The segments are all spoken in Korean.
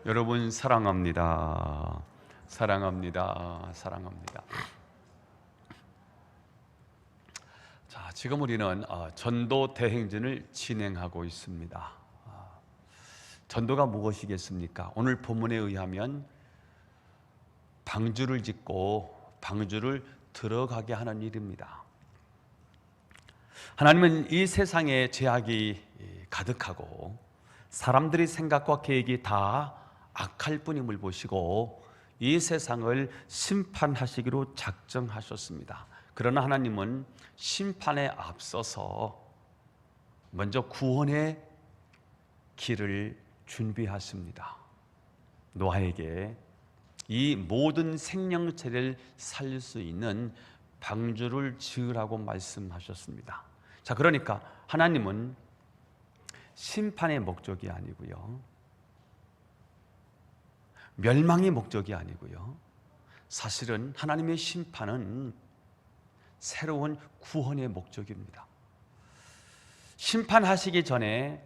여러분 사랑합니다. 사랑합니다. 사랑합니다. 자, 지금 우리는 전도 대행진을 진행하고 있습니다. 전도가 무엇이겠습니까? 오늘 본문에 의하면 방주를 짓고 방주를 들어가게 하는 일입니다. 하나님은 이 세상에 죄악이 가득하고 사람들의 생각과 계획이 다 악할 뿐임을 보시고 이 세상을 심판하시기로 작정하셨습니다. 그러나 하나님은 심판에 앞서서 먼저 구원의 길을 준비하십니다. 노아에게 이 모든 생명체를 살릴 수 있는 방주를 지으라고 말씀하셨습니다. 자, 그러니까 하나님은 심판의 목적이 아니고요, 멸망의 목적이 아니고요, 사실은 하나님의 심판은 새로운 구원의 목적입니다. 심판하시기 전에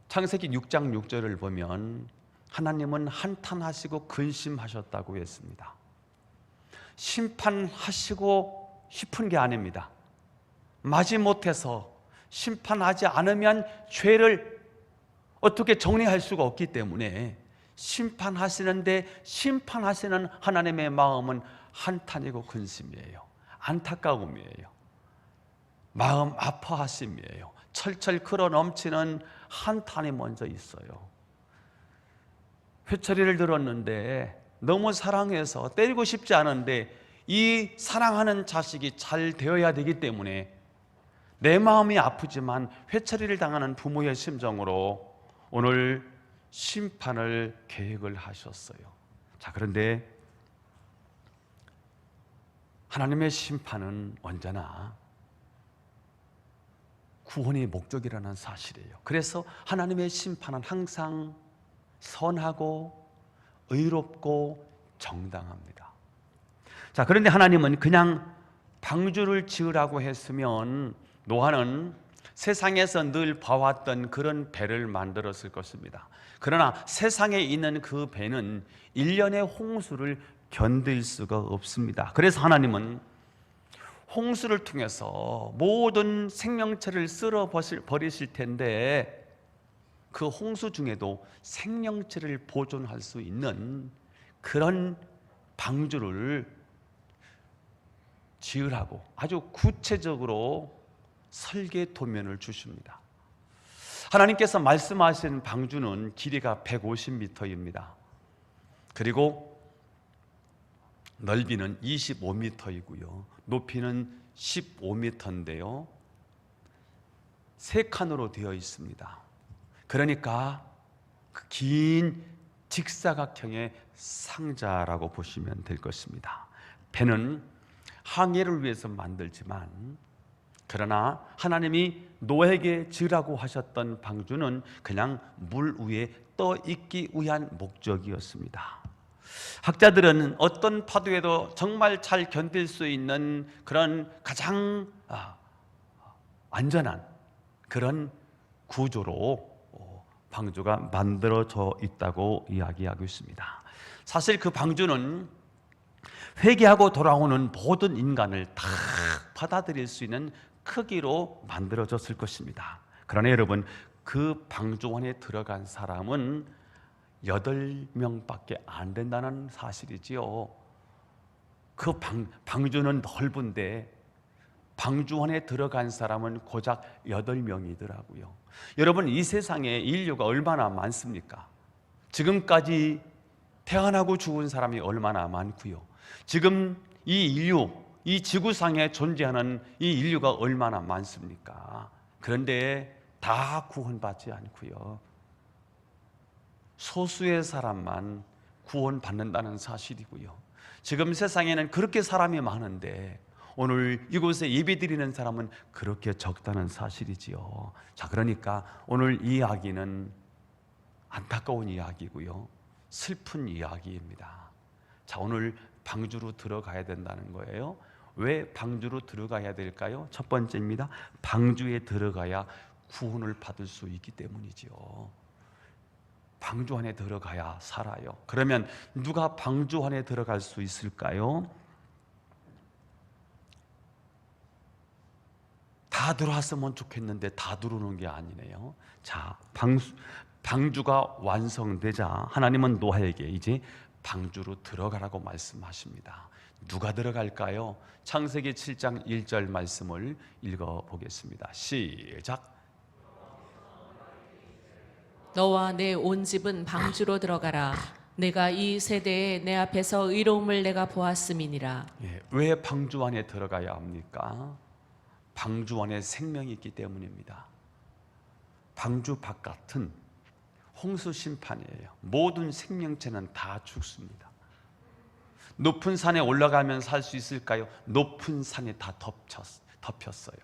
창세기 6장 6절을 보면 하나님은 한탄하시고 근심하셨다고 했습니다. 심판하시고 싶은 게 아닙니다. 마지못해서 심판하지 않으면 죄를 어떻게 정리할 수가 없기 때문에 심판하시는데, 심판하시는 하나님의 마음은 한탄이고 근심이에요. 안타까움이에요. 마음 아파하심이에요. 철철 흘러 넘치는 한탄이 먼저 있어요. 회초리를 들었는데 너무 사랑해서 때리고 싶지 않은데 이 사랑하는 자식이 잘 되어야 되기 때문에 내 마음이 아프지만 회초리를 당하는 부모의 심정으로 오늘 심판을 계획을 하셨어요. 자, 그런데 하나님의 심판은 언제나 구원의 목적이라는 사실이에요. 그래서 하나님의 심판은 항상 선하고 의롭고 정당합니다. 자, 그런데 하나님은 그냥 방주를 지으라고 했으면 노아는 세상에서 늘 봐왔던 그런 배를 만들었을 것입니다. 그러나 세상에 있는 그 배는 1년의 홍수를 견딜 수가 없습니다. 그래서 하나님은 홍수를 통해서 모든 생명체를 쓸어 버리실 텐데 그 홍수 중에도 생명체를 보존할 수 있는 그런 방주를 지으라고 아주 구체적으로 설계 도면을 주십니다. 하나님께서 말씀하신 방주는 길이가 150m입니다. 그리고 넓이는 25m이고요. 높이는 15m인데요. 세 칸으로 되어 있습니다. 그러니까 그 긴 직사각형의 상자라고 보시면 될 것입니다. 배는 항해를 위해서 만들지만 그러나 하나님이 노아에게 지으라고 하셨던 방주는 그냥 물 위에 떠 있기 위한 목적이었습니다. 학자들은 어떤 파도에도 정말 잘 견딜 수 있는 그런 가장 안전한 그런 구조로 방주가 만들어져 있다고 이야기하고 있습니다. 사실 그 방주는 회개하고 돌아오는 모든 인간을 다 받아들일 수 있는 크기로 만들어졌을 것입니다. 그러나 여러분, 그 방주 안에 들어간 사람은 8명밖에 안 된다는 사실이지요. 그 방주는 넓은데 방주 안에 들어간 사람은 고작 8명이더라고요. 여러분, 이 세상에 인류가 얼마나 많습니까? 지금까지 태어나고 죽은 사람이 얼마나 많고요. 지금 이 인류, 이 지구상에 존재하는 이 인류가 얼마나 많습니까? 그런데 다 구원받지 않고요, 소수의 사람만 구원받는다는 사실이고요. 지금 세상에는 그렇게 사람이 많은데 오늘 이곳에 예배드리는 사람은 그렇게 적다는 사실이지요. 자, 그러니까 오늘 이야기는 안타까운 이야기고요, 슬픈 이야기입니다. 자, 오늘 방주로 들어가야 된다는 거예요. 왜 방주로 들어가야 될까요? 첫 번째입니다. 방주에 들어가야 구원을 받을 수 있기 때문이지요. 방주 안에 들어가야 살아요. 그러면 누가 방주 안에 들어갈 수 있을까요? 다 들어왔으면 좋겠는데 다 들어오는 게 아니네요. 자, 방주가 완성되자 하나님은 노아에게 이제 방주로 들어가라고 말씀하십니다. 누가 들어갈까요? 창세기 7장 1절 말씀을 읽어보겠습니다. 시작. 너와 내 온 집은 방주로 들어가라. 내가 이 세대에 내 앞에서 의로움을 내가 보았음이니라. 왜 방주 안에 들어가야 합니까? 방주 안에 생명이 있기 때문입니다. 방주 바깥은 홍수 심판이에요. 모든 생명체는 다 죽습니다. 높은 산에 올라가면 살 수 있을까요? 높은 산이 다 덮였어요.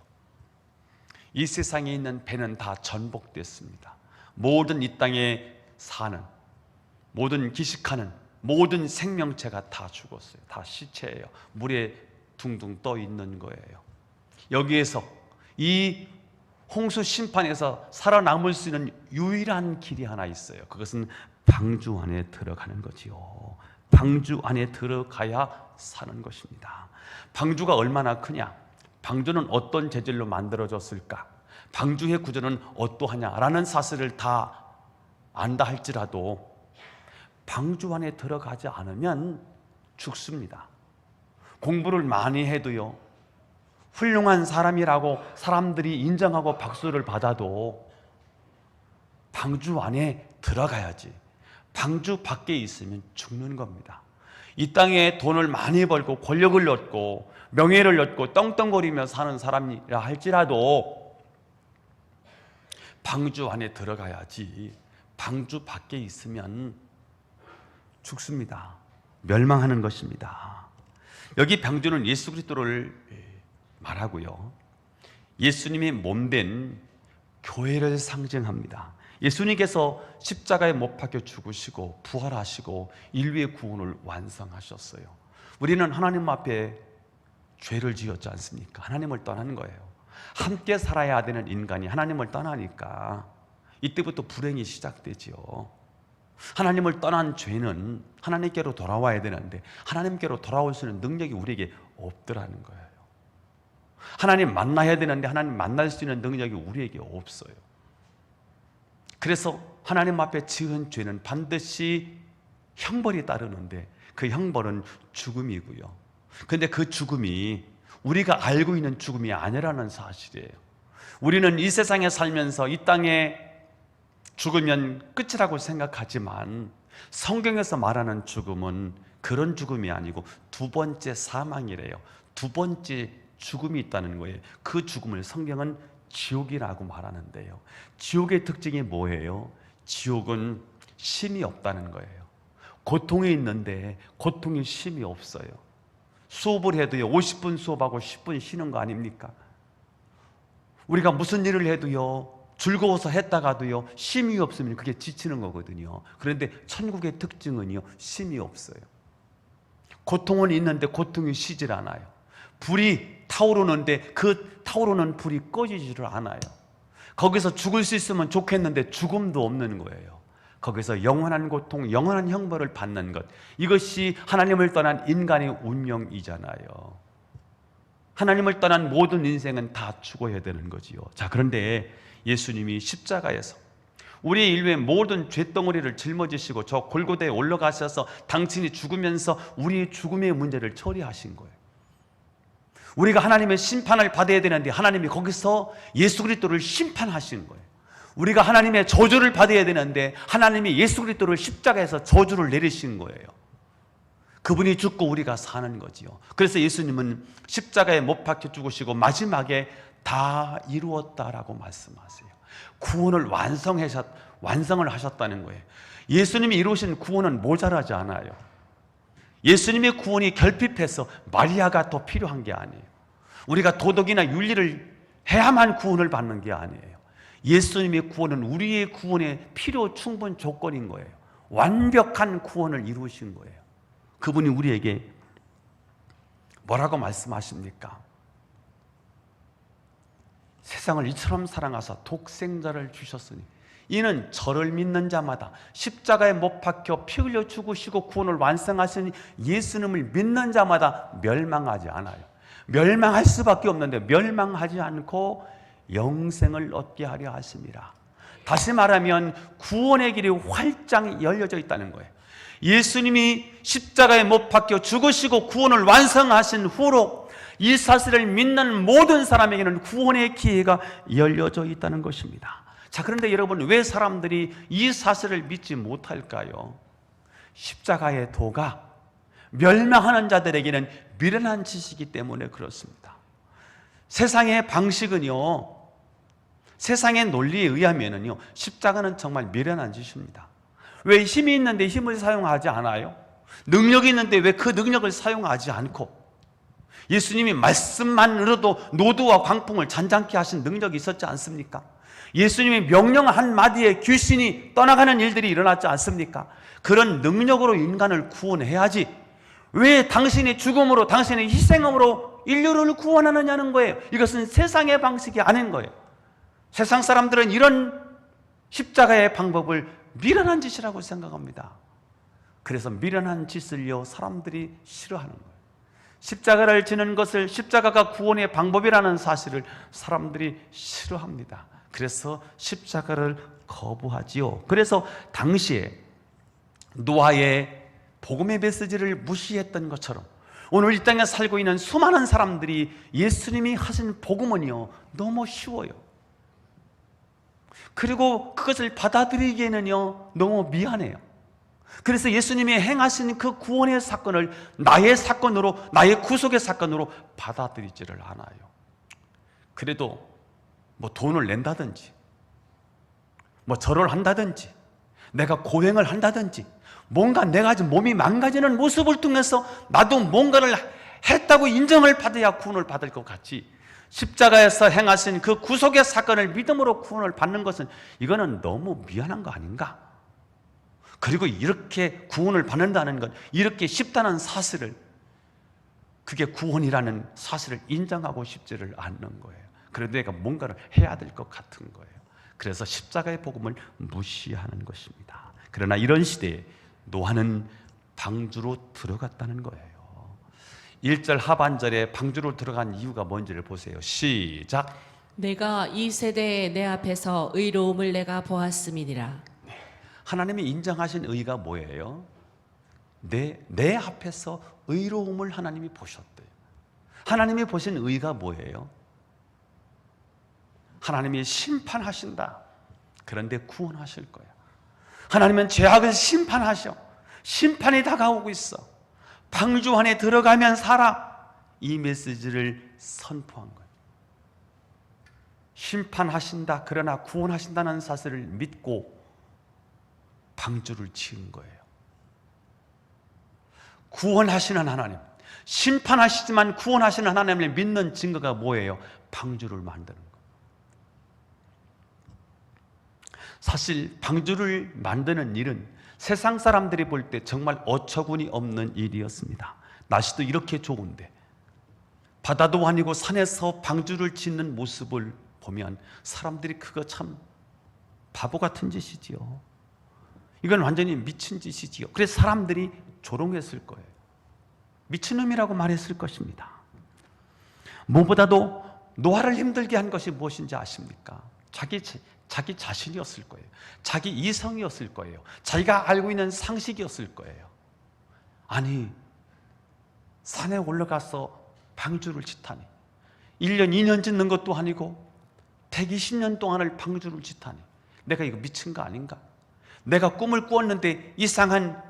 이 세상에 있는 배는 다 전복됐습니다. 모든 이 땅에 사는, 모든 기식하는 모든 생명체가 다 죽었어요. 다 시체예요. 물에 둥둥 떠 있는 거예요. 여기에서 이 홍수 심판에서 살아남을 수 있는 유일한 길이 하나 있어요. 그것은 방주 안에 들어가는 거지요. 방주 안에 들어가야 사는 것입니다. 방주가 얼마나 크냐? 방주는 어떤 재질로 만들어졌을까? 방주의 구조는 어떠하냐라는 사실을 다 안다 할지라도 방주 안에 들어가지 않으면 죽습니다. 공부를 많이 해도요, 훌륭한 사람이라고 사람들이 인정하고 박수를 받아도 방주 안에 들어가야지. 방주 밖에 있으면 죽는 겁니다. 이 땅에 돈을 많이 벌고 권력을 얻고 명예를 얻고 떵떵거리며 사는 사람이라 할지라도 방주 안에 들어가야지. 방주 밖에 있으면 죽습니다. 멸망하는 것입니다. 여기 방주는 예수 그리스도를 말하고요, 예수님이 몸된 교회를 상징합니다. 예수님께서 십자가에 못 박혀 죽으시고 부활하시고 인류의 구원을 완성하셨어요. 우리는 하나님 앞에 죄를 지었지 않습니까? 하나님을 떠난 거예요. 함께 살아야 되는 인간이 하나님을 떠나니까 이때부터 불행이 시작되지요. 하나님을 떠난 죄는 하나님께로 돌아와야 되는데 하나님께로 돌아올 수 있는 능력이 우리에게 없더라는 거예요. 하나님 만나야 되는데 하나님 만날 수 있는 능력이 우리에게 없어요. 그래서 하나님 앞에 지은 죄는 반드시 형벌이 따르는데 그 형벌은 죽음이고요. 그런데 그 죽음이 우리가 알고 있는 죽음이 아니라는 사실이에요. 우리는 이 세상에 살면서 이 땅에 죽으면 끝이라고 생각하지만 성경에서 말하는 죽음은 그런 죽음이 아니고 두 번째 사망이래요. 두 번째 죽음이 있다는 거예요. 그 죽음을 성경은 지옥이라고 말하는데요. 지옥의 특징이 뭐예요? 지옥은 쉼이 없다는 거예요. 고통이 있는데 고통이 쉼이 없어요. 수업을 해도요, 50분 수업하고 10분 쉬는 거 아닙니까? 우리가 무슨 일을 해도요, 즐거워서 했다가도요, 쉼이 없으면 그게 지치는 거거든요. 그런데 천국의 특징은요, 쉼이 없어요. 고통은 있는데 고통이 쉬질 않아요. 불이 타오르는데 그 타오르는 불이 꺼지지를 않아요. 거기서 죽을 수 있으면 좋겠는데 죽음도 없는 거예요. 거기서 영원한 고통, 영원한 형벌을 받는 것, 이것이 하나님을 떠난 인간의 운명이잖아요. 하나님을 떠난 모든 인생은 다 죽어야 되는 거지요. 자, 그런데 예수님이 십자가에서 우리 인류의 모든 죄덩어리를 짊어지시고 저 골고다에 올라가셔서 당신이 죽으면서 우리의 죽음의 문제를 처리하신 거예요. 우리가 하나님의 심판을 받아야 되는데 하나님이 거기서 예수 그리스도를 심판하신 거예요. 우리가 하나님의 저주를 받아야 되는데 하나님이 예수 그리스도를 십자가에서 저주를 내리신 거예요. 그분이 죽고 우리가 사는 거지요. 그래서 예수님은 십자가에 못 박혀 죽으시고 마지막에 다 이루었다라고 말씀하세요. 구원을 완성을 하셨다는 거예요. 예수님이 이루신 구원은 모자라지 않아요. 예수님의 구원이 결핍해서 마리아가 더 필요한 게 아니에요. 우리가 도덕이나 윤리를 해야만 구원을 받는 게 아니에요. 예수님의 구원은 우리의 구원의 필요 충분 조건인 거예요. 완벽한 구원을 이루신 거예요. 그분이 우리에게 뭐라고 말씀하십니까? 세상을 이처럼 사랑하사 독생자를 주셨으니 이는 저를 믿는 자마다 십자가에 못 박혀 피 흘려 죽으시고 구원을 완성하신 예수님을 믿는 자마다 멸망하지 않아요. 멸망할 수밖에 없는데 멸망하지 않고 영생을 얻게 하려 하십니다. 다시 말하면 구원의 길이 활짝 열려져 있다는 거예요. 예수님이 십자가에 못 박혀 죽으시고 구원을 완성하신 후로 이 사실을 믿는 모든 사람에게는 구원의 기회가 열려져 있다는 것입니다. 자, 그런데 여러분, 왜 사람들이 이 사실을 믿지 못할까요? 십자가의 도가 멸망하는 자들에게는 미련한 짓이기 때문에 그렇습니다. 세상의 방식은요, 세상의 논리에 의하면은요, 십자가는 정말 미련한 짓입니다. 왜 힘이 있는데 힘을 사용하지 않아요? 능력이 있는데 왜 그 능력을 사용하지 않고? 예수님이 말씀만으로도 노도와 광풍을 잔잔케 하신 능력이 있었지 않습니까? 예수님이 명령 한마디에 귀신이 떠나가는 일들이 일어났지 않습니까? 그런 능력으로 인간을 구원해야지 왜 당신의 죽음으로, 당신의 희생으로 인류를 구원하느냐는 거예요. 이것은 세상의 방식이 아닌 거예요. 세상 사람들은 이런 십자가의 방법을 미련한 짓이라고 생각합니다. 그래서 미련한 짓을요, 사람들이 싫어하는 거예요. 십자가를 지는 것을, 십자가가 구원의 방법이라는 사실을 사람들이 싫어합니다. 그래서 십자가를 거부하지요. 그래서 당시에 노아의 복음의 메시지를 무시했던 것처럼 오늘 이 땅에 살고 있는 수많은 사람들이 예수님이 하신 복음은요, 너무 쉬워요. 그리고 그것을 받아들이기에는요, 너무 미안해요. 그래서 예수님이 행하신 그 구원의 사건을 나의 사건으로, 나의 구속의 사건으로 받아들이지를 않아요. 그래도 뭐 돈을 낸다든지, 뭐 절을 한다든지, 내가 고행을 한다든지, 뭔가 내가 지금 몸이 망가지는 모습을 통해서 나도 뭔가를 했다고 인정을 받아야 구원을 받을 것 같지, 십자가에서 행하신 그 구속의 사건을 믿음으로 구원을 받는 것은 이거는 너무 미안한 거 아닌가? 그리고 이렇게 구원을 받는다는 것, 이렇게 쉽다는 사실을, 그게 구원이라는 사실을 인정하고 싶지를 않는 거예요. 그래도 내가 뭔가를 해야 될 것 같은 거예요. 그래서 십자가의 복음을 무시하는 것입니다. 그러나 이런 시대에 노아는 방주로 들어갔다는 거예요. 1절 하반절에 방주로 들어간 이유가 뭔지를 보세요. 시작. 내가 이 세대에 내 앞에서 의로움을 내가 보았음이니라. 하나님이 인정하신 의가 뭐예요? 내 앞에서 의로움을 하나님이 보셨대요. 하나님이 보신 의가 뭐예요? 하나님이 심판하신다. 그런데 구원하실 거야. 하나님은 죄악을 심판하셔. 심판이 다가오고 있어. 방주 안에 들어가면 살아. 이 메시지를 선포한 거예요. 심판하신다. 그러나 구원하신다는 사실을 믿고 방주를 지은 거예요. 구원하시는 하나님, 심판하시지만 구원하시는 하나님을 믿는 증거가 뭐예요? 방주를 만드는 거예요. 사실 방주를 만드는 일은 세상 사람들이 볼 때 정말 어처구니 없는 일이었습니다. 날씨도 이렇게 좋은데 바다도 아니고 산에서 방주를 짓는 모습을 보면 사람들이 그거 참 바보 같은 짓이지요. 이건 완전히 미친 짓이지요. 그래서 사람들이 조롱했을 거예요. 미친놈이라고 말했을 것입니다. 무엇보다도 노아를 힘들게 한 것이 무엇인지 아십니까? 자기 자신이었을 거예요. 자기 이성이었을 거예요. 자기가 알고 있는 상식이었을 거예요. 아니, 산에 올라가서 방주를 짓다니, 1년 2년 짓는 것도 아니고 120년 동안을 방주를 짓다니, 내가 이거 미친 거 아닌가? 내가 꿈을 꾸었는데 이상한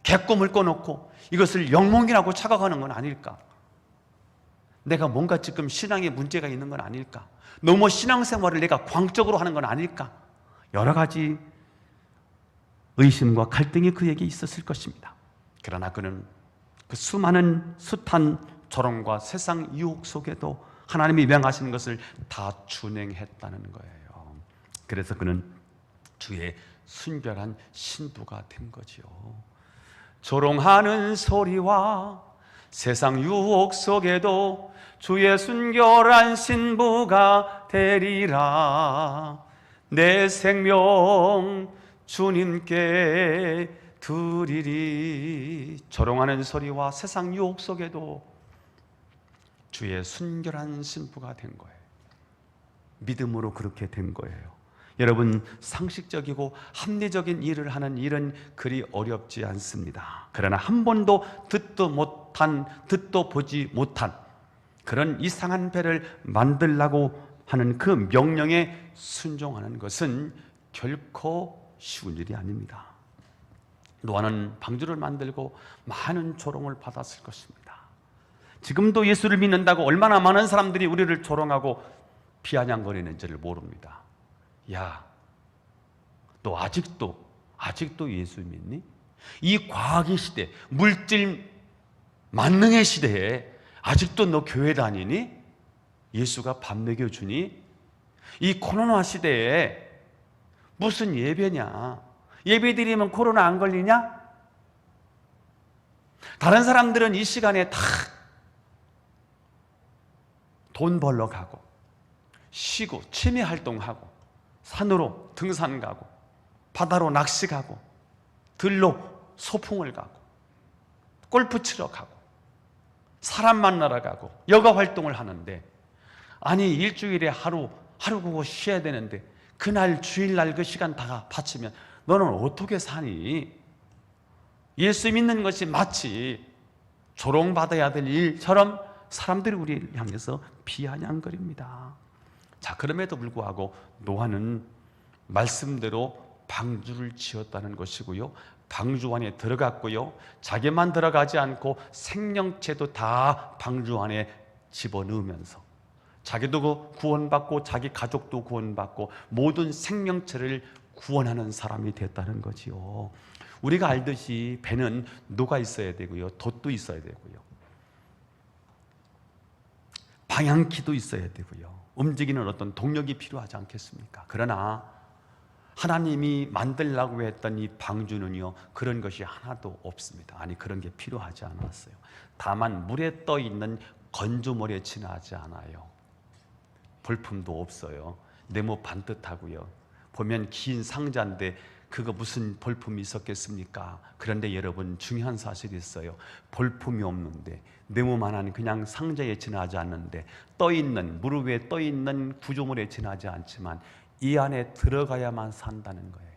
개꿈을 꿔놓고 이것을 영몽이라고 착각하는 건 아닐까? 내가 뭔가 지금 신앙에 문제가 있는 건 아닐까? 너무 신앙생활을 내가 광적으로 하는 건 아닐까? 여러 가지 의심과 갈등이 그에게 있었을 것입니다. 그러나 그는 그 수많은 숱한 조롱과 세상 유혹 속에도 하나님이 명하시는 것을 다 준행했다는 거예요. 그래서 그는 주의 순결한 신부가 된 거지요. 조롱하는 소리와 세상 유혹 속에도 주의 순결한 신부가 되리라. 내 생명 주님께 드리리. 조롱하는 소리와 세상 유혹 속에도 주의 순결한 신부가 된 거예요. 믿음으로 그렇게 된 거예요. 여러분, 상식적이고 합리적인 일을 하는 일은 그리 어렵지 않습니다. 그러나 한 번도 듣도 보지 못한 그런 이상한 배를 만들라고 하는 그 명령에 순종하는 것은 결코 쉬운 일이 아닙니다. 노아는 방주를 만들고 많은 조롱을 받았을 것입니다. 지금도 예수를 믿는다고 얼마나 많은 사람들이 우리를 조롱하고 비아냥거리는지를 모릅니다. 야, 너 아직도 예수 믿니? 이 과학의 시대, 물질 만능의 시대에 아직도 너 교회 다니니? 예수가 밥 먹여주니? 이 코로나 시대에 무슨 예배냐? 예배 드리면 코로나 안 걸리냐? 다른 사람들은 이 시간에 다 돈 벌러 가고 쉬고 취미 활동하고 산으로 등산 가고 바다로 낚시 가고 들로 소풍을 가고 골프 치러 가고 사람 만나러 가고 여가 활동을 하는데, 아니 일주일에 하루 그거 쉬어야 되는데 그날 주일날 그 시간 다 바치면 너는 어떻게 사니? 예수 믿는 것이 마치 조롱받아야 될 일처럼 사람들이 우리를 향해서 비아냥거립니다. 자, 그럼에도 불구하고 노아는 말씀대로 방주를 지었다는 것이고요, 방주 안에 들어갔고요, 자기만 들어가지 않고 생명체도 다 방주 안에 집어넣으면서 자기도 구원받고 자기 가족도 구원받고 모든 생명체를 구원하는 사람이 됐다는 거지요. 우리가 알듯이 배는 노가 있어야 되고요, 돛도 있어야 되고요, 방향키도 있어야 되고요, 움직이는 어떤 동력이 필요하지 않겠습니까? 그러나 하나님이 만들라고 했던 이 방주는요, 그런 것이 하나도 없습니다. 아니, 그런 게 필요하지 않았어요. 다만 물에 떠 있는 건조물에 지나지 않아요. 볼품도 없어요. 네모 반듯하고요. 보면 긴 상자인데 그거 무슨 볼품이 있었겠습니까? 그런데 여러분, 중요한 사실이 있어요. 볼품이 없는데 네모만한 그냥 상자에 지나지 않는데 떠있는, 무릎 위에 떠있는 구조물에 지나지 않지만 이 안에 들어가야만 산다는 거예요.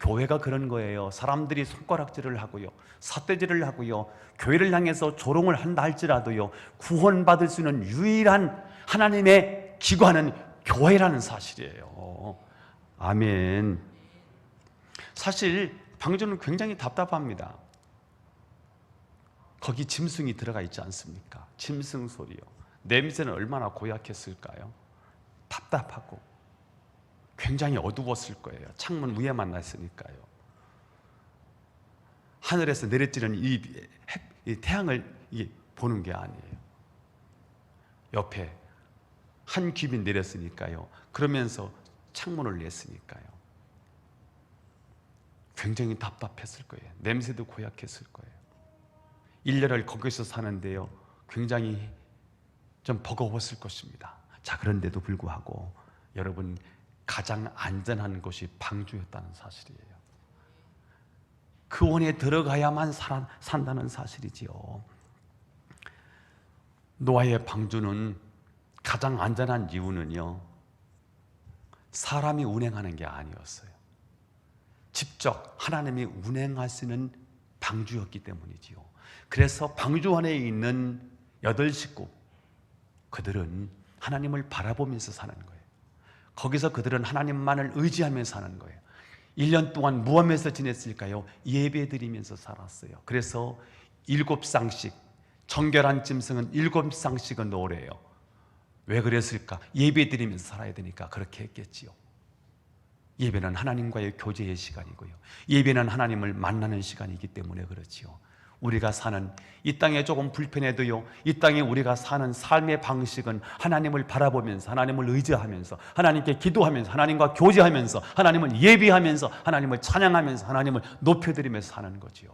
교회가 그런 거예요. 사람들이 손가락질을 하고요, 삿대질을 하고요, 교회를 향해서 조롱을 한다 할지라도요, 구원받을 수 있는 유일한 하나님의 기관은 교회라는 사실이에요. 아멘. 사실 방주는 굉장히 답답합니다. 거기 짐승이 들어가 있지 않습니까? 짐승 소리요. 냄새는 얼마나 고약했을까요? 답답하고 굉장히 어두웠을 거예요. 창문 위에만 놨으니까요. 하늘에서 내려지는 이 태양을 보는 게 아니에요. 옆에 한 끏이 내렸으니까요. 그러면서 창문을 냈으니까요. 굉장히 답답했을 거예요. 냄새도 고약했을 거예요. 1년을 거기서 사는데요, 굉장히 좀 버거웠을 것입니다. 자, 그런데도 불구하고 여러분, 가장 안전한 곳이 방주였다는 사실이에요. 그 원에 들어가야만 산다는 사실이지요. 노아의 방주는 가장 안전한 이유는요, 사람이 운행하는 게 아니었어요. 직접 하나님이 운행하시는 방주였기 때문이지요. 그래서 방주 안에 있는 8식구, 그들은 하나님을 바라보면서 사는 거예요. 거기서 그들은 하나님만을 의지하면서 사는 거예요. 1년 동안 무엇하면서 지냈을까요? 예배드리면서 살았어요. 그래서 7쌍씩, 정결한 짐승은 7쌍씩은 놓으래요. 왜 그랬을까? 예배드리면서 살아야 되니까 그렇게 했겠지요. 예배는 하나님과의 교제의 시간이고요, 예배는 하나님을 만나는 시간이기 때문에 그렇지요. 우리가 사는 이 땅에 조금 불편해도요, 이 땅에 우리가 사는 삶의 방식은 하나님을 바라보면서, 하나님을 의지하면서, 하나님께 기도하면서, 하나님과 교제하면서, 하나님을 예비하면서, 하나님을 찬양하면서, 하나님을 높여드리면서 사는 거지요.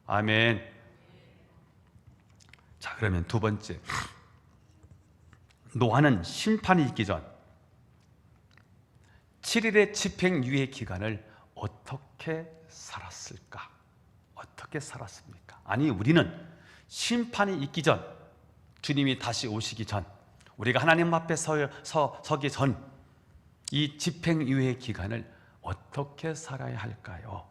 아멘. 자, 그러면 두 번째, 노아는 심판이 있기 전 7일의 집행유예 기간을 어떻게 살았을까? 어떻게 살았습니까? 아니, 우리는 심판이 있기 전, 주님이 다시 오시기 전, 우리가 하나님 앞에 서기 전 이 집행유예 기간을 어떻게 살아야 할까요?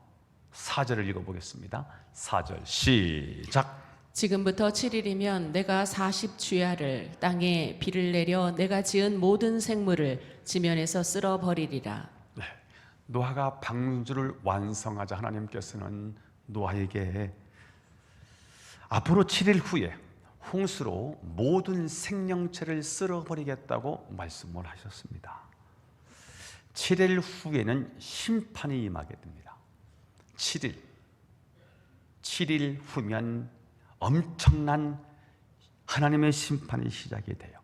4절을 읽어보겠습니다. 4절 시작. 지금부터 7일이면 내가 40주야를 땅에 비를 내려 내가 지은 모든 생물을 지면에서 쓸어 버리리라. 네, 노아가 방주를 완성하자 하나님께서는 노아에게 앞으로 7일 후에 홍수로 모든 생명체를 쓸어버리겠다고 말씀을 하셨습니다. 7일 후에는 심판이 임하게 됩니다. 7일 후면 엄청난 하나님의 심판이 시작이 돼요.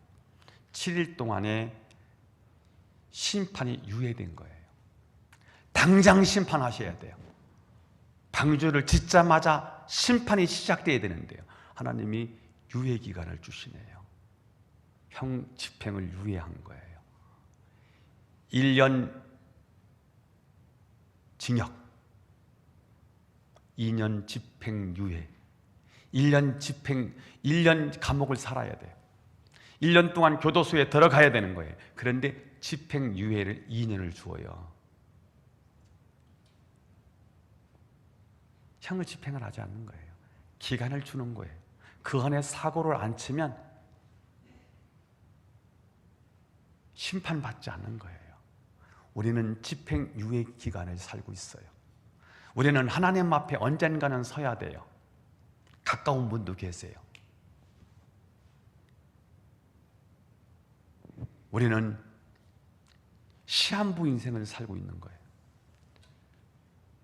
7일 동안에 심판이 유예된 거예요. 당장 심판하셔야 돼요. 방주를 짓자마자 심판이 시작돼야 되는데요. 하나님이 유예 기간을 주시네요. 집행을 유예한 거예요. 1년 징역, 2년 집행유예, 1년 감옥을 살아야 돼요. 1년 동안 교도소에 들어가야 되는 거예요. 그런데 집행유예를 2년을 주어요. 형을 집행을 하지 않는 거예요. 기간을 주는 거예요. 그 안에 사고를 안 치면 심판받지 않는 거예요. 우리는 집행유예 기간을 살고 있어요. 우리는 하나님 앞에 언젠가는 서야 돼요. 가까운 분도 계세요. 우리는 시한부 인생을 살고 있는 거예요.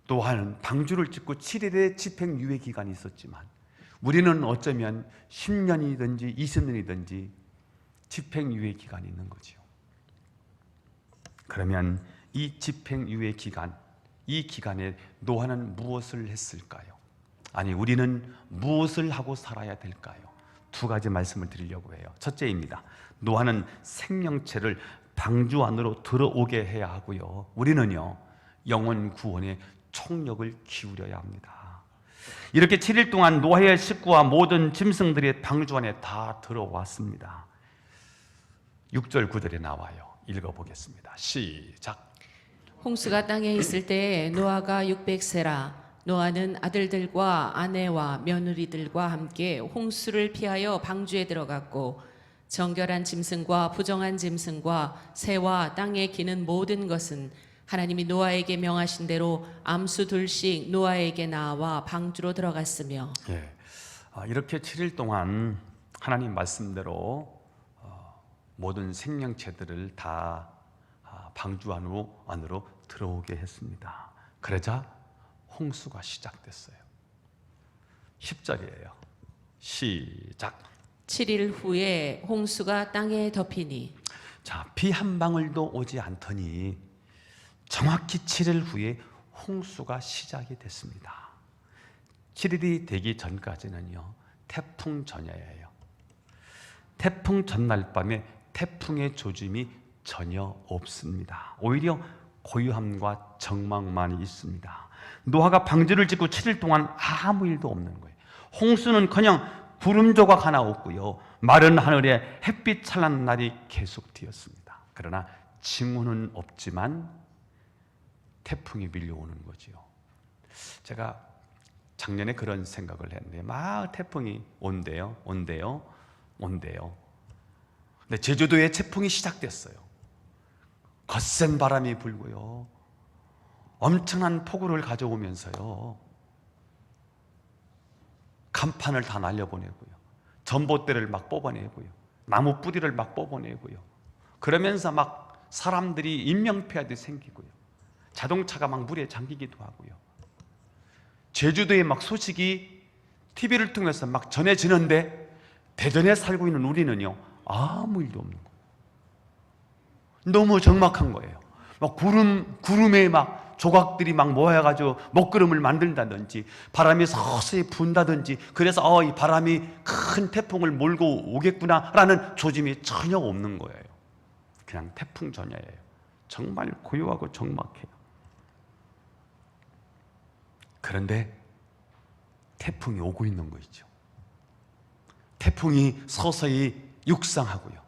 또한 방주를 짓고 7일의 집행유예 기간이 있었지만 우리는 어쩌면 10년이든지 20년이든지 집행유예 기간이 있는 거죠. 그러면 이 집행유예 기간, 이 기간에 노아는 무엇을 했을까요? 아니, 우리는 무엇을 하고 살아야 될까요? 두 가지 말씀을 드리려고 해요. 첫째입니다. 노아는 생명체를 방주 안으로 들어오게 해야 하고요. 우리는요, 영혼 구원에 총력을 기울여야 합니다. 이렇게 7일 동안 노아의 식구와 모든 짐승들이 방주 안에 다 들어왔습니다. 6절 9절에 나와요. 읽어보겠습니다. 시작. 홍수가 땅에 있을 때에 노아가 600세라. 노아는 아들들과 아내와 며느리들과 함께 홍수를 피하여 방주에 들어갔고 정결한 짐승과 부정한 짐승과 새와 땅에 기는 모든 것은 하나님이 노아에게 명하신 대로 암수 둘씩 노아에게 나와 방주로 들어갔으며. 이렇게 7일 동안 하나님 말씀대로 모든 생명체들을 다 방주 안으로 들어오게 했습니다. 그러자 홍수가 시작됐어요. 10절이에요. 시작. 7일 후에 홍수가 땅에 덮이니. 자, 비 한 방울도 오지 않더니 정확히 7일 후에 홍수가 시작이 됐습니다. 7일이 되기 전까지는요, 태풍 전야예요. 태풍 전날 밤에 태풍의 조짐이 전혀 없습니다. 오히려 고요함과 정막만 있습니다. 노아가 방주를 짓고 7일 동안 아무 일도 없는 거예요. 홍수는커녕 구름 조각 하나 없고요, 마른 하늘에 햇빛 찬란한 날이 계속 되었습니다. 그러나 징후는 없지만 태풍이 밀려오는 거지요. 제가 작년에 그런 생각을 했는데 막 태풍이 온대요. 근데 제주도에 태풍이 시작됐어요. 거센 바람이 불고요, 엄청난 폭우를 가져오면서요, 간판을 다 날려보내고요, 전봇대를 막 뽑아내고요, 나무 뿌리를 막 뽑아내고요, 그러면서 막 사람들이 인명피해도 생기고요, 자동차가 막 물에 잠기기도 하고요. 제주도에 막 소식이 TV를 통해서 막 전해지는데 대전에 살고 있는 우리는요, 아무 일도 없는 거예요. 너무 적막한 거예요. 막 구름에 막 조각들이 막 모여가지고 먹구름을 만든다든지 바람이 서서히 분다든지, 그래서 이 바람이 큰 태풍을 몰고 오겠구나라는 조짐이 전혀 없는 거예요. 그냥 태풍 전야예요. 정말 고요하고 적막해요. 그런데 태풍이 오고 있는 거죠. 태풍이 서서히 육상하고요.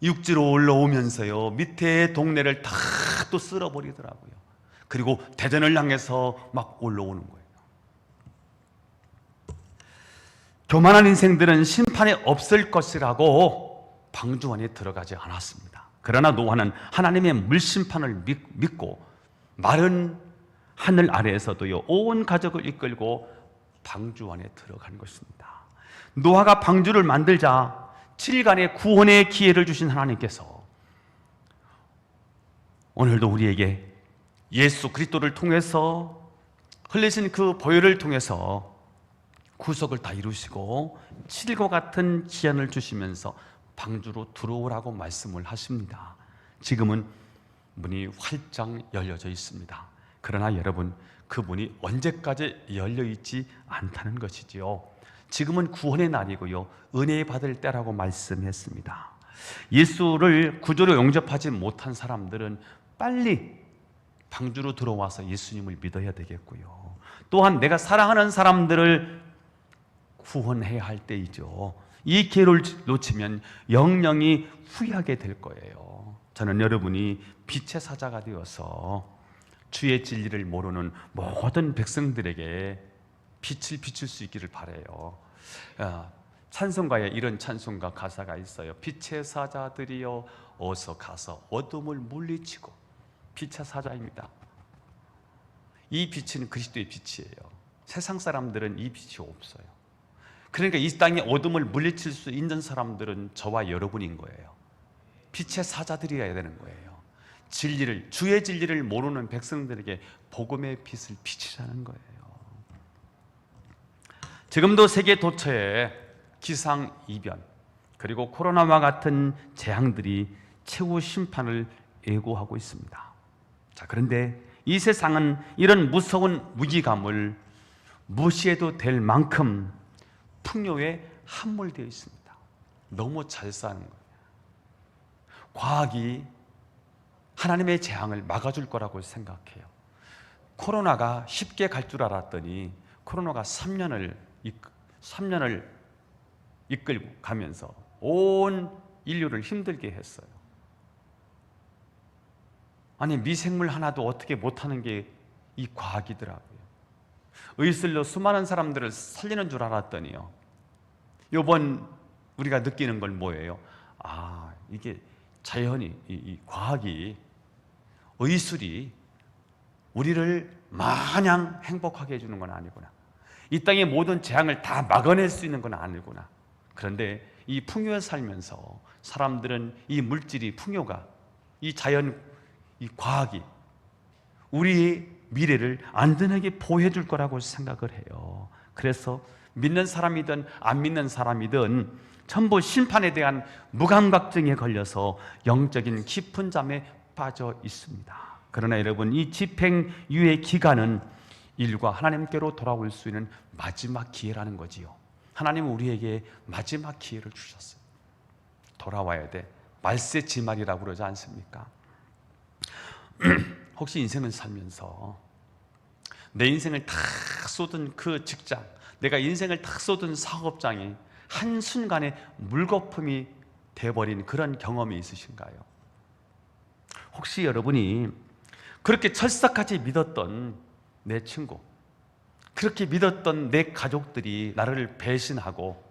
육지로 올라오면서요. 밑에 동네를 다 또 쓸어버리더라고요. 그리고 대전을 향해서 막 올라오는 거예요. 교만한 인생들은 심판이 없을 것이라고 방주 안에 들어가지 않았습니다. 그러나 노아는 하나님의 물심판을 믿고 마른 하늘 아래에서도요 온 가족을 이끌고 방주 안에 들어간 것입니다. 노아가 방주를 만들자 7일간의 구원의 기회를 주신 하나님께서 오늘도 우리에게 예수 그리스도를 통해서 흘리신 그 보혈을 통해서 구속을 다 이루시고 7일과 같은 기한을 주시면서 방주로 들어오라고 말씀을 하십니다. 지금은 문이 활짝 열려져 있습니다. 그러나 여러분, 그 문이 언제까지 열려 있지 않다는 것이지요. 지금은 구원의 날이고요, 은혜 받을 때라고 말씀했습니다. 예수를 구주로 영접하지 못한 사람들은 빨리 방주로 들어와서 예수님을 믿어야 되겠고요, 또한 내가 사랑하는 사람들을 구원해야 할 때이죠. 이 기회를 놓치면 영영이 후회하게 될 거예요. 저는 여러분이 빛의 사자가 되어서 주의 진리를 모르는 모든 백성들에게 빛을 비출 수 있기를 바라요. 찬송가에 이런 찬송가 가사가 있어요. 빛의 사자들이여 어서 가서 어둠을 물리치고. 빛의 사자입니다. 이 빛은 그리스도의 빛이에요. 세상 사람들은 이 빛이 없어요. 그러니까 이 땅에 어둠을 물리칠 수 있는 사람들은 저와 여러분인 거예요. 빛의 사자들이어야 되는 거예요. 진리를, 주의 진리를 모르는 백성들에게 복음의 빛을 비치자는 거예요. 지금도 세계 도처에 기상이변 그리고 코로나와 같은 재앙들이 최후 심판을 예고하고 있습니다. 자, 그런데 이 세상은 이런 무서운 위기감을 무시해도 될 만큼 풍요에 함몰되어 있습니다. 너무 잘 사는 거예요. 과학이 하나님의 재앙을 막아줄 거라고 생각해요. 코로나가 쉽게 갈 줄 알았더니 코로나가 3년을 이끌고 가면서 온 인류를 힘들게 했어요. 아니, 미생물 하나도 어떻게 못하는 게 이 과학이더라고요. 의술로 수많은 사람들을 살리는 줄 알았더니요, 이번 우리가 느끼는 건 뭐예요? 이게 자연이, 이 과학이, 의술이 우리를 마냥 행복하게 해주는 건 아니구나. 이 땅의 모든 재앙을 다 막아낼 수 있는 건 아니구나. 그런데 이 풍요에 살면서 사람들은 이 물질이, 풍요가, 이 자연, 이 과학이 우리의 미래를 안전하게 보호해 줄 거라고 생각을 해요. 그래서 믿는 사람이든 안 믿는 사람이든 전부 심판에 대한 무감각증에 걸려서 영적인 깊은 잠에 빠져 있습니다. 그러나 여러분, 이 집행유예 기간은 인류가 하나님께로 돌아올 수 있는 마지막 기회라는 거지요. 하나님은 우리에게 마지막 기회를 주셨어요. 돌아와야 돼. 말세지말이라고 그러지 않습니까? 혹시 인생을 살면서 내 인생을 다 쏟은 그 직장, 내가 인생을 다 쏟은 사업장이 한순간에 물거품이 돼버린 그런 경험이 있으신가요? 혹시 여러분이 그렇게 철석같이 믿었던 내 친구, 그렇게 믿었던 내 가족들이 나를 배신하고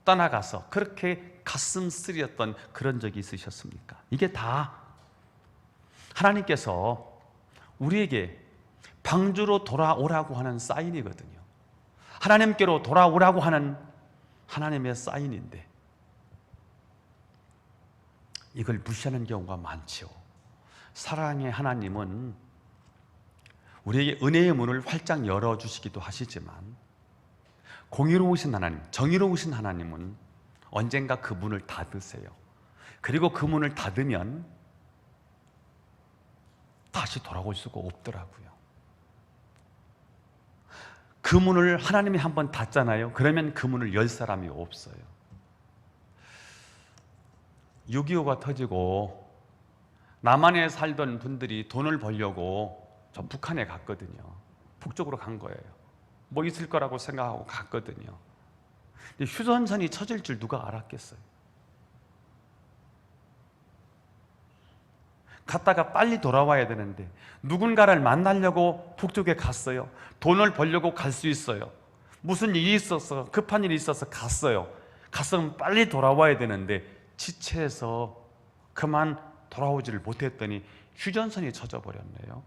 떠나가서 그렇게 가슴 쓰렸던 그런 적이 있으셨습니까? 이게 다 하나님께서 우리에게 방주로 돌아오라고 하는 사인이거든요. 하나님께로 돌아오라고 하는 하나님의 사인인데 이걸 무시하는 경우가 많죠. 사랑의 하나님은 우리에게 은혜의 문을 활짝 열어주시기도 하시지만 공의로우신 하나님, 정의로우신 하나님은 언젠가 그 문을 닫으세요. 그리고 그 문을 닫으면 다시 돌아올 수가 없더라고요. 그 문을 하나님이 한번 닫잖아요. 그러면 그 문을 열 사람이 없어요. 6.25가 터지고 남한에 살던 분들이 돈을 벌려고 저 북한에 갔거든요. 북쪽으로 간 거예요. 뭐 있을 거라고 생각하고 갔거든요. 근데 휴전선이 쳐질 줄 누가 알았겠어요? 갔다가 빨리 돌아와야 되는데 누군가를 만나려고 북쪽에 갔어요. 돈을 벌려고 갈 수 있어요. 무슨 일이 있어서, 급한 일이 있어서 갔어요. 갔으면 빨리 돌아와야 되는데 지체해서 그만 돌아오지를 못했더니 휴전선이 쳐져버렸네요.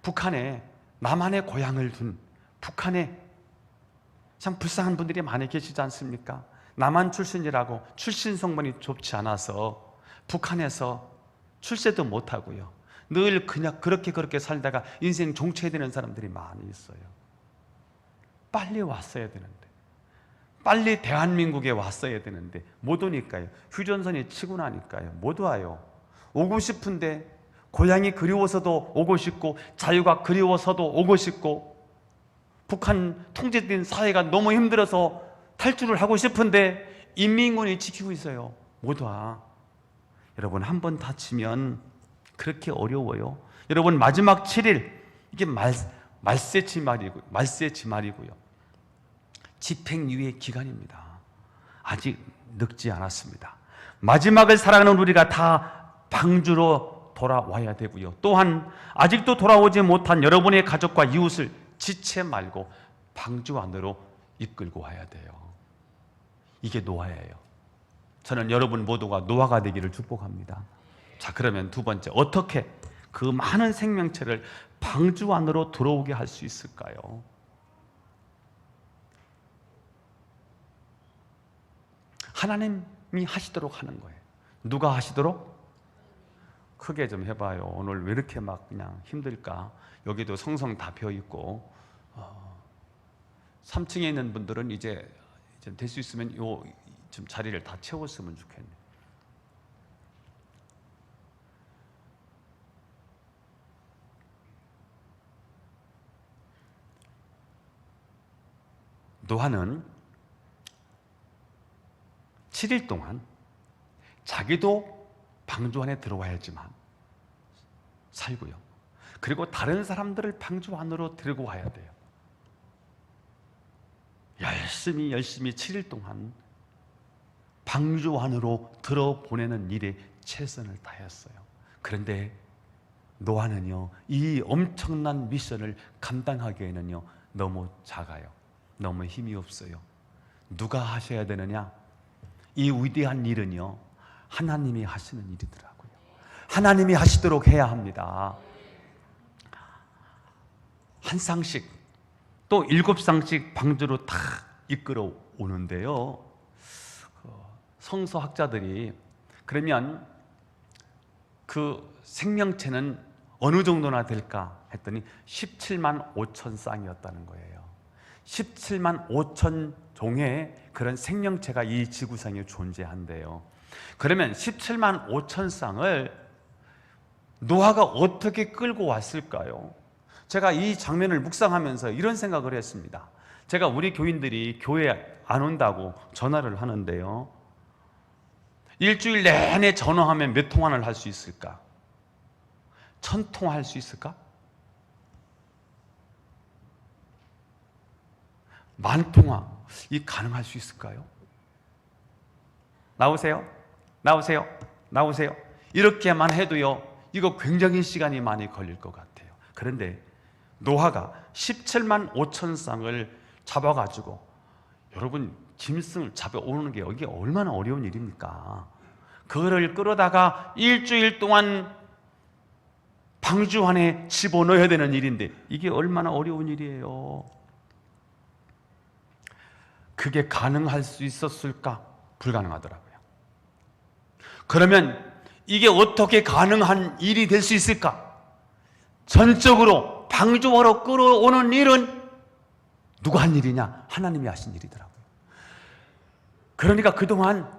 북한에 남한의 고향을 둔 북한에 참 불쌍한 분들이 많이 계시지 않습니까? 남한 출신이라고 출신 성분이 좋지 않아서 북한에서 출세도 못하고요. 늘 그냥 그렇게 살다가 인생 종체되는 사람들이 많이 있어요. 빨리 왔어야 되는데, 빨리 대한민국에 왔어야 되는데 못 오니까요. 휴전선이 치고 나니까요. 못 와요. 오고 싶은데 고향이 그리워서도 오고 싶고 자유가 그리워서도 오고 싶고 북한 통제된 사회가 너무 힘들어서 탈출을 하고 싶은데 인민군이 지키고 있어요. 못 와. 여러분, 한 번 다치면 그렇게 어려워요. 여러분, 마지막 7일 이게 말세지말이고요. 집행유예 기간입니다. 아직 늙지 않았습니다. 마지막을 살아가는 우리가 다 방주로 돌아와야 되고요. 또한 아직도 돌아오지 못한 여러분의 가족과 이웃을 지체 말고 방주 안으로 이끌고 와야 돼요. 이게 노아예요. 저는 여러분 모두가 노아가 되기를 축복합니다. 자, 그러면 두 번째, 어떻게 그 많은 생명체를 방주 안으로 들어오게 할 수 있을까요? 하나님이 하시도록 하는 거예요. 누가 하시도록? 크게 좀 해봐요. 오늘 왜 이렇게 막 그냥 힘들까? 여기도 성성 다 비어 있고 3층에 있는 분들은 이제 될 수 있으면 좀 자리를 다 채웠으면 좋겠네요. 노아는 7일 동안 자기도 방주 안에 들어와야지만 살고요. 그리고 다른 사람들을 방주 안으로 들고 와야 돼요. 열심히 7일 동안 방주 안으로 들어보내는 일에 최선을 다했어요. 그런데 노아는요, 이 엄청난 미션을 감당하기에는요 너무 작아요. 너무 힘이 없어요. 누가 하셔야 되느냐? 이 위대한 일은요 하나님이 하시는 일이더라고요. 하나님이 하시도록 해야 합니다. 한 쌍씩 또 7쌍씩 방주로 다 이끌어 오는데요, 성서학자들이 그러면 그 생명체는 어느 정도나 될까 했더니 17만 5천 쌍이었다는 거예요. 17만 5천 종의 그런 생명체가 이 지구상에 존재한대요. 그러면 17만 5천 쌍을 노아가 어떻게 끌고 왔을까요? 제가 이 장면을 묵상하면서 이런 생각을 했습니다. 제가 우리 교인들이 교회 안 온다고 전화를 하는데요, 일주일 내내 전화하면 몇 통화를 할 수 있을까? 1000통화 할 수 있을까? 10,000통화 이 가능할 수 있을까요? 나오세요? 이렇게만 해도요 이거 굉장히 시간이 많이 걸릴 것 같아요. 그런데 노아가 17만 5천 쌍을 잡아가지고, 여러분 짐승을 잡아오는 게 이게 얼마나 어려운 일입니까? 그거를 끌어다가 일주일 동안 방주 안에 집어넣어야 되는 일인데 이게 얼마나 어려운 일이에요. 그게 가능할 수 있었을까? 불가능하더라고요. 그러면 이게 어떻게 가능한 일이 될 수 있을까? 전적으로 방주하러 끌어오는 일은 누가 한 일이냐? 하나님이 하신 일이더라고요. 그러니까 그동안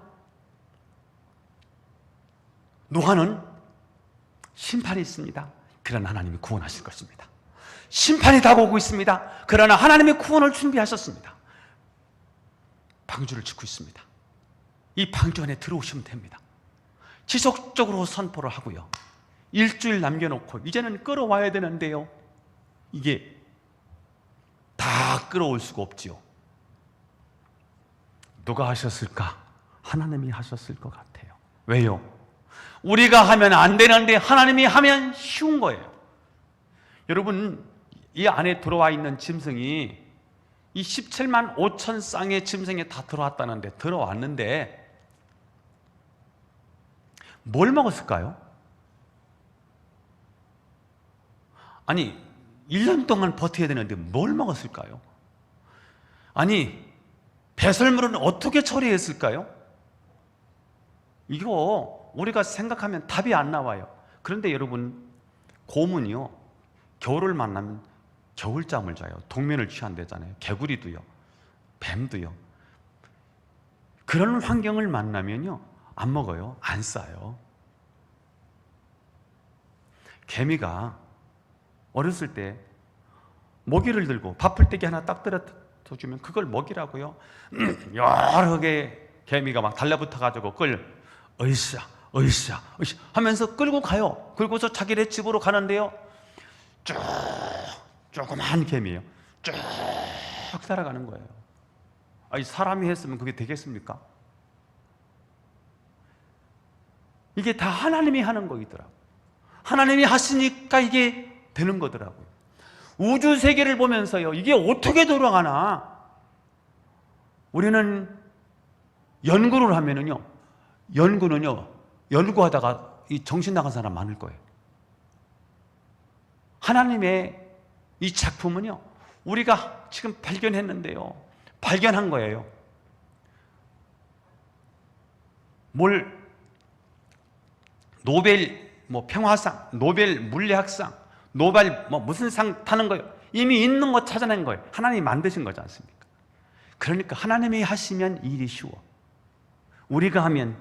노아는 심판이 있습니다. 그러나 하나님이 구원하실 것입니다. 심판이 다가오고 있습니다. 그러나 하나님의 구원을 준비하셨습니다. 방주를 짓고 있습니다. 이 방주 안에 들어오시면 됩니다. 지속적으로 선포를 하고요. 일주일 남겨놓고 이제는 끌어와야 되는데요. 이게 다 끌어올 수가 없지요. 누가 하셨을까? 하나님이 하셨을 것 같아요. 왜요? 우리가 하면 안 되는데 하나님이 하면 쉬운 거예요. 여러분, 이 안에 들어와 있는 짐승이 이 17만 5천 쌍의 짐승이 다 들어왔다는데, 들어왔는데 뭘 먹었을까요? 아니, 1년 동안 버텨야 되는데 뭘 먹었을까요? 아니, 배설물은 어떻게 처리했을까요? 이거 우리가 생각하면 답이 안 나와요. 그런데 여러분, 곰은요, 겨울을 만나면 겨울잠을 자요. 동면을 취한대잖아요. 개구리도요, 뱀도요. 그런 환경을 만나면요, 안 먹어요. 안 싸요. 개미가 어렸을 때 먹이를 들고 밥풀떼기 하나 딱 떨어뜨려주면 그걸 먹이라고요. 여러 개 개미가 막 달라붙어가지고 그걸 으쌰 으쌰 으쌰 하면서 끌고 가요. 그리고서 자기네 집으로 가는데요, 조그만 개미예요. 쭉 따라가는 거예요. 아니, 사람이 했으면 그게 되겠습니까? 이게 다 하나님이 하는 거이더라고요. 하나님이 하시니까 이게 되는 거더라고요. 우주 세계를 보면서요, 이게 어떻게 돌아가나? 우리는 연구를 하면은요, 연구하다가 이 정신 나간 사람 많을 거예요. 하나님의 이 작품은요, 우리가 지금 발견했는데요, 발견한 거예요. 노벨 평화상, 노벨 물리학상, 노벨 무슨 상 타는 거예요. 이미 있는 거 찾아낸 거예요. 하나님이 만드신 거지 않습니까? 그러니까 하나님이 하시면 일이 쉬워. 우리가 하면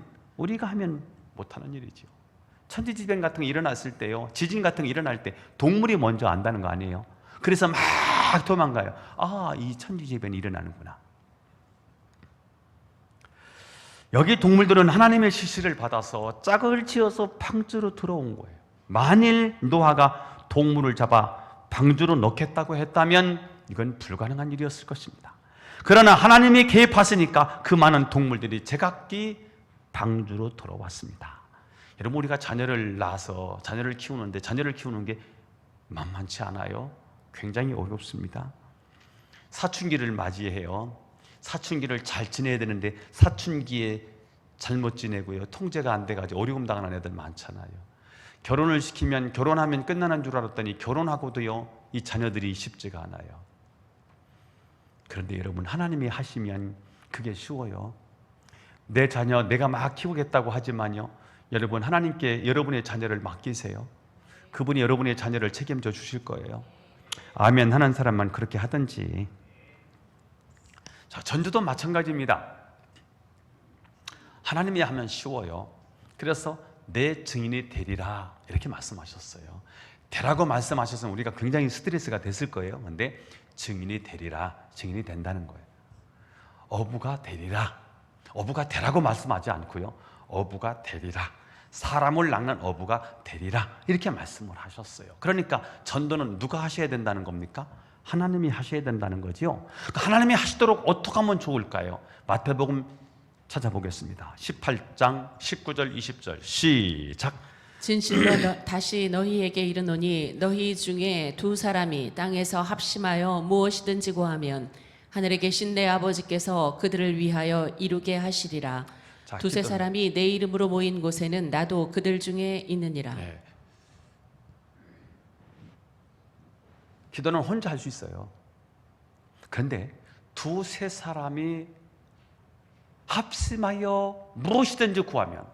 못하는 일이죠. 천지지변 같은 게 일어났을 때요, 지진 같은 게 일어날 때 동물이 먼저 안다는 거 아니에요? 그래서 막 도망가요. 아, 이 천지지변이 일어나는구나. 여기 동물들은 하나님의 지시를 받아서 짝을 지어서 방주로 들어온 거예요. 만일 노아가 동물을 잡아 방주로 넣겠다고 했다면 이건 불가능한 일이었을 것입니다. 그러나 하나님이 개입하시니까 그 많은 동물들이 제각기 방주로 들어왔습니다. 여러분, 우리가 자녀를 낳아서 자녀를 키우는데, 자녀를 키우는 게 만만치 않아요. 굉장히 어렵습니다. 사춘기를 맞이해요. 사춘기를 잘 지내야 되는데 사춘기에 잘못 지내고요, 통제가 안 돼가지고 어려움 당하는 애들 많잖아요. 결혼을 시키면, 결혼하면 끝나는 줄 알았더니 결혼하고도요, 이 자녀들이 쉽지가 않아요. 그런데 여러분, 하나님이 하시면 그게 쉬워요. 내 자녀 내가 막 키우겠다고 하지만요, 여러분, 하나님께 여러분의 자녀를 맡기세요. 그분이 여러분의 자녀를 책임져 주실 거예요. 아멘 하는 사람만 그렇게 하든지. 자, 전도도 마찬가지입니다. 하나님이 하면 쉬워요. 그래서 내 증인이 되리라 이렇게 말씀하셨어요. 되라고 말씀하셨으면 우리가 굉장히 스트레스가 됐을 거예요. 그런데 증인이 되리라, 증인이 된다는 거예요. 어부가 되리라, 어부가 되라고 말씀하지 않고요, 어부가 되리라, 사람을 낚는 어부가 되리라 이렇게 말씀을 하셨어요. 그러니까 전도는 누가 하셔야 된다는 겁니까? 하나님이 하셔야 된다는 거죠. 하나님이 하시도록 어떻게 하면 좋을까요? 마태복음 찾아보겠습니다. 18장 19절 20절 시작. 진실로 다시 너희에게 이르노니 너희 중에 두 사람이 땅에서 합심하여 무엇이든지 구하면 하늘에 계신 내 아버지께서 그들을 위하여 이루게 하시리라. 자, 두세 사람이 내 이름으로 모인 곳에는 나도 그들 중에 있느니라. 네. 기도는 혼자 할 수 있어요. 그런데 두세 사람이 합심하여 무엇이든지 구하면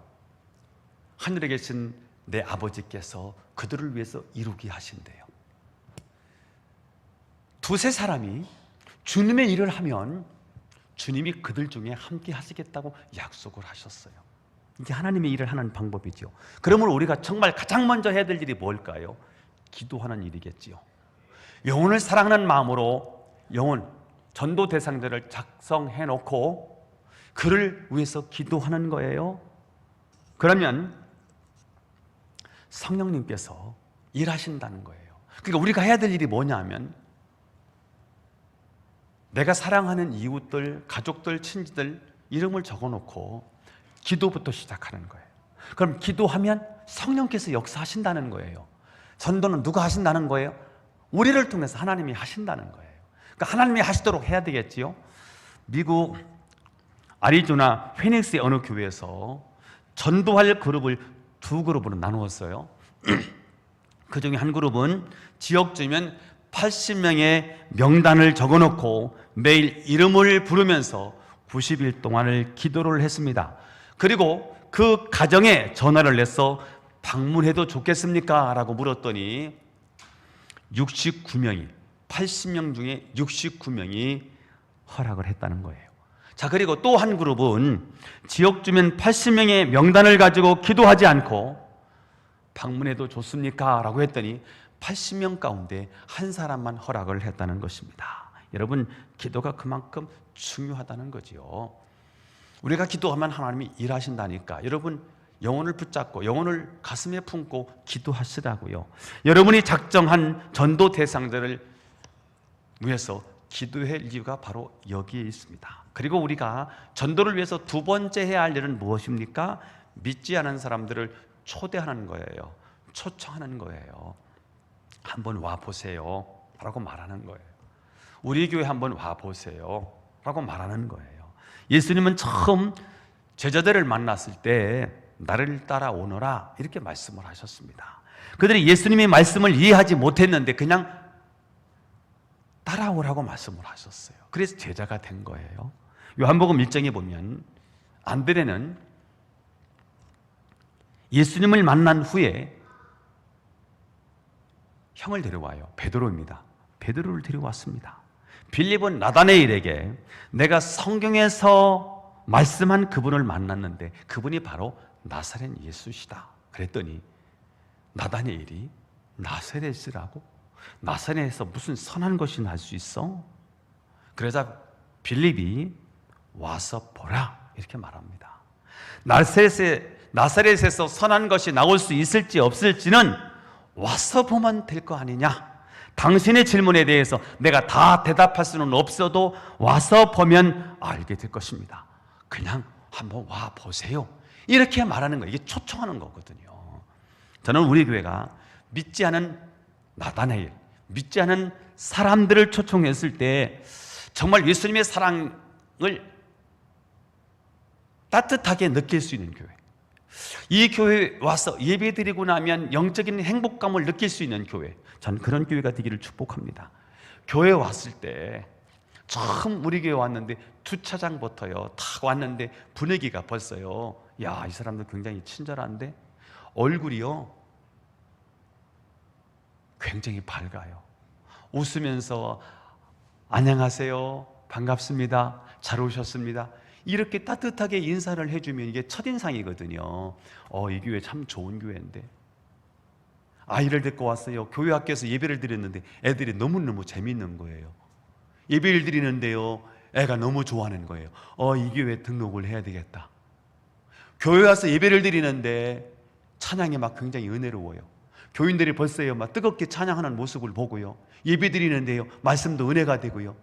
하늘에 계신 내 아버지께서 그들을 위해서 이루게 하신대요. 두세 사람이 주님의 일을 하면 주님이 그들 중에 함께 하시겠다고 약속을 하셨어요. 이게 하나님의 일을 하는 방법이죠. 그러면 우리가 정말 가장 먼저 해야 될 일이 뭘까요? 기도하는 일이겠지요. 영혼을 사랑하는 마음으로 전도 대상자를 작성해 놓고 그를 위해서 기도하는 거예요. 그러면 성령님께서 일하신다는 거예요. 그러니까 우리가 해야 될 일이 뭐냐 하면 내가 사랑하는 이웃들, 가족들, 친지들 이름을 적어놓고 기도부터 시작하는 거예요. 그럼 기도하면 성령께서 역사하신다는 거예요. 전도는 누가 하신다는 거예요? 우리를 통해서 하나님이 하신다는 거예요. 그러니까 하나님이 하시도록 해야 되겠지요. 미국 아리조나 피닉스의 어느 교회에서 전도할 그룹을 두 그룹으로 나누었어요. 그 중에 한 그룹은 지역주면 80명의 명단을 적어놓고 매일 이름을 부르면서 90일 동안을 기도를 했습니다. 그리고 그 가정에 전화를 내서 방문해도 좋겠습니까? 라고 물었더니 69명이 80명 중에 69명이 허락을 했다는 거예요. 자, 그리고 또 한 그룹은 지역 주민 80명의 명단을 가지고 기도하지 않고 방문해도 좋습니까? 라고 했더니 80명 가운데 한 사람만 허락을 했다는 것입니다. 여러분, 기도가 그만큼 중요하다는 거지요. 우리가 기도하면 하나님이 일하신다니까. 여러분, 영혼을 붙잡고 영혼을 가슴에 품고 기도하시라고요. 여러분이 작정한 전도 대상자를 위해서 기도할 이유가 바로 여기에 있습니다. 그리고 우리가 전도를 위해서 두 번째 해야 할 일은 무엇입니까? 믿지 않은 사람들을 초대하는 거예요. 초청하는 거예요. 한번 와보세요 라고 말하는 거예요. 우리 교회 한번 와보세요 라고 말하는 거예요. 예수님은 처음 제자들을 만났을 때 나를 따라오너라 이렇게 말씀을 하셨습니다. 그들이 예수님의 말씀을 이해하지 못했는데 그냥 따라오라고 말씀을 하셨어요. 그래서 제자가 된 거예요. 요한복음 1장에 보면 안드레는 예수님을 만난 후에 형을 데려와요. 베드로입니다. 베드로를 데려왔습니다. 빌립은 나다네일에게 내가 성경에서 말씀한 그분을 만났는데 그분이 바로 나사렛 예수시다 그랬더니 나다네일이 나사렛이라고? 나사렛에서 무슨 선한 것이 날 수 있어? 그러자 빌립이 와서 보라 이렇게 말합니다. 나사렛에서 선한 것이 나올 수 있을지 없을지는 와서 보면 될 거 아니냐? 당신의 질문에 대해서 내가 다 대답할 수는 없어도 와서 보면 알게 될 것입니다. 그냥 한번 와 보세요 이렇게 말하는 거예요. 이게 초청하는 거거든요. 저는 우리 교회가 믿지 않은 나다나엘, 믿지 않은 사람들을 초청했을 때 정말 예수님의 사랑을 따뜻하게 느낄 수 있는 교회, 이 교회에 와서 예배드리고 나면 영적인 행복감을 느낄 수 있는 교회, 전 그런 교회가 되기를 축복합니다. 교회에 왔을 때 처음 우리 교회 왔는데 주차장부터요 탁 왔는데 분위기가 벌써요, 야, 이 사람들 굉장히 친절한데 얼굴이요 굉장히 밝아요. 웃으면서 안녕하세요, 반갑습니다, 잘 오셨습니다 이렇게 따뜻하게 인사를 해주면 이게 첫인상이거든요. 이 교회 참 좋은 교회인데, 아이를 데리고 왔어요. 교회 학교에서 예배를 드렸는데 애들이 너무너무 재밌는 거예요. 예배를 드리는데요 애가 너무 좋아하는 거예요. 이 교회 등록을 해야 되겠다. 교회 와서 예배를 드리는데 찬양이 막 굉장히 은혜로워요. 교인들이 벌써요 막 뜨겁게 찬양하는 모습을 보고요, 예배 드리는데요 말씀도 은혜가 되고요,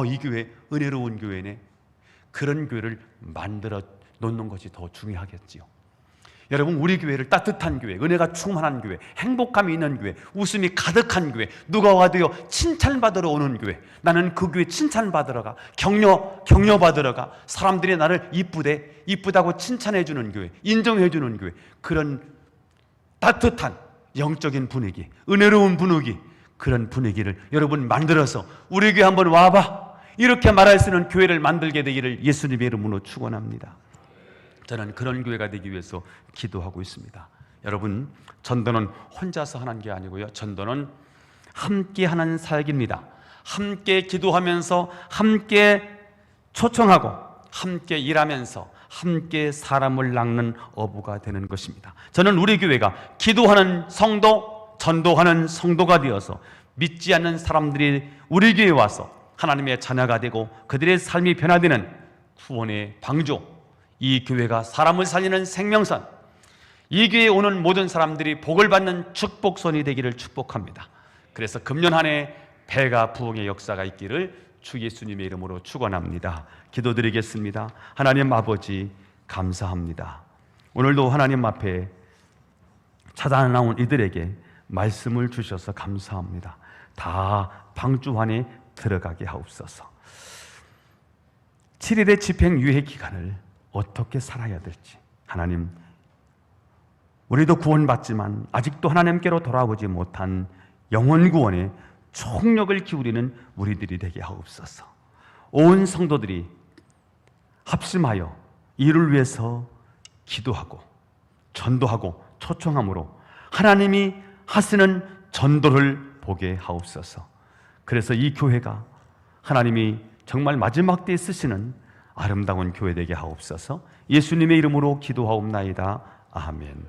이 교회 은혜로운 교회네. 그런 교회를 만들어 놓는 것이 더 중요하겠지요. 여러분, 우리 교회를 따뜻한 교회, 은혜가 충만한 교회, 행복감이 있는 교회, 웃음이 가득한 교회, 누가 와도요 칭찬받으러 오는 교회, 나는 그 교회 칭찬받으러 가, 격려받으러 가, 사람들이 나를 이쁘다고 칭찬해 주는 교회, 인정해 주는 교회, 그런 따뜻한 영적인 분위기, 은혜로운 분위기, 그런 분위기를 여러분 만들어서 우리 교회 한번 와봐 이렇게 말할 수 있는 교회를 만들게 되기를 예수님의 이름으로 축원합니다. 저는 그런 교회가 되기 위해서 기도하고 있습니다. 여러분, 전도는 혼자서 하는 게 아니고요, 전도는 함께 하는 사역입니다. 함께 기도하면서, 함께 초청하고, 함께 일하면서, 함께 사람을 낚는 어부가 되는 것입니다. 저는 우리 교회가 기도하는 성도, 전도하는 성도가 되어서 믿지 않는 사람들이 우리 교회에 와서 하나님의 자녀가 되고 그들의 삶이 변화되는 구원의 방주, 이 교회가 사람을 살리는 생명선, 이 교회에 오는 모든 사람들이 복을 받는 축복선이 되기를 축복합니다. 그래서 금년 한 해 배가 부흥의 역사가 있기를 주 예수님의 이름으로 축원합니다. 기도드리겠습니다. 하나님 아버지 감사합니다. 오늘도 하나님 앞에 찾아 나온 이들에게 말씀을 주셔서 감사합니다. 다 방주 안에 들어가게 하옵소서. 7일의 집행 유예 기간을 어떻게 살아야 될지, 하나님, 우리도 구원받지만 아직도 하나님께로 돌아오지 못한 영혼 구원에 총력을 기울이는 우리들이 되게 하옵소서. 온 성도들이 합심하여 이를 위해서 기도하고 전도하고 초청함으로 하나님이 하시는 전도를 보게 하옵소서. 그래서 이 교회가 하나님이 정말 마지막 때에 쓰시는 아름다운 교회 되게 하옵소서. 예수님의 이름으로 기도하옵나이다. 아멘.